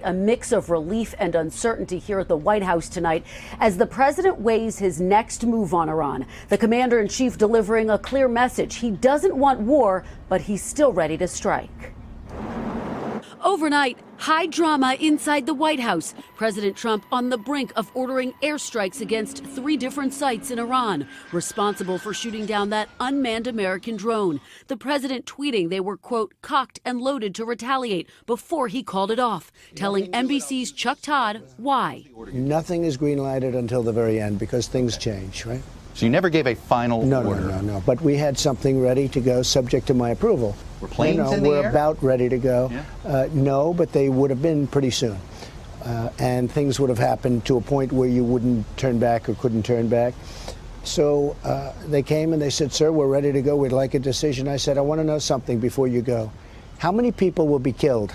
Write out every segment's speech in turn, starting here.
a mix of relief and uncertainty here at the White House tonight as the president weighs his next move on Iran. The commander-in-chief delivering a clear message. He doesn't want war, but he's still ready to strike. Overnight, high drama inside the White House. President Trump on the brink of ordering airstrikes against 3 different sites in Iran, responsible for shooting down that unmanned American drone. The president tweeting they were, quote, cocked and loaded to retaliate before he called it off, telling NBC's Chuck Todd why. Nothing is green-lighted until the very end because things change, right? So you never gave a final order? No. But we had something ready to go subject to my approval. Were planes in the air? We're about ready to go. Yeah. No, but they would have been pretty soon. And things would have happened to a point where you wouldn't turn back or couldn't turn back. So they came and they said, sir, we're ready to go. We'd like a decision. I said, I want to know something before you go. How many people will be killed?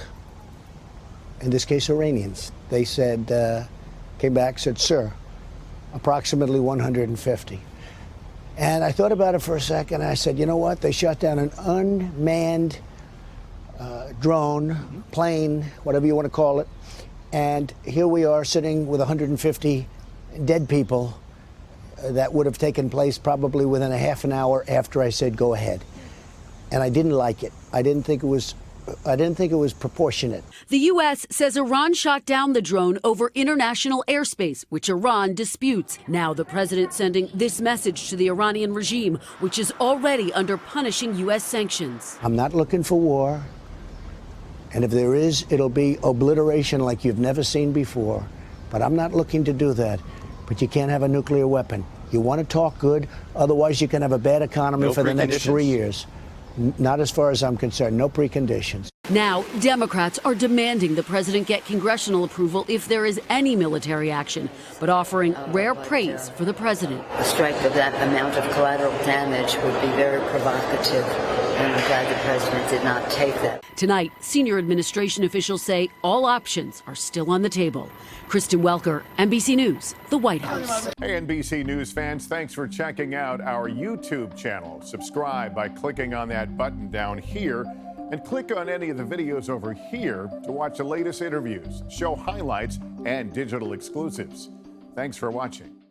In this case, Iranians. They said, came back, said, sir, approximately 150. And I thought about it for a second. I said, you know what? They shot down an unmanned drone, plane, whatever you want to call it. And here we are sitting with 150 dead people that would have taken place probably within a half an hour after I said go ahead. And I didn't like it. I didn't think it was proportionate. The U.S. says Iran shot down the drone over international airspace, which Iran disputes. Now the president sending this message to the Iranian regime, which is already under punishing U.S. sanctions. I'm not looking for war. And if there is, it'll be obliteration like you've never seen before. But I'm not looking to do that. But you can't have a nuclear weapon. You want to talk good, otherwise you can have a bad economy for the next 3 years. Not as far as I'm concerned. No preconditions. Now, Democrats are demanding the president get congressional approval if there is any military action, but offering rare praise for the president. A strike of that amount of collateral damage would be very provocative, and I'm glad the president did not take that. Tonight, senior administration officials say all options are still on the table. Kristen Welker, NBC News, the White House. Hey, NBC News fans, thanks for checking out our YouTube channel. Subscribe by clicking on that button down here and click on any of the videos over here to watch the latest interviews, show highlights, and digital exclusives. Thanks for watching.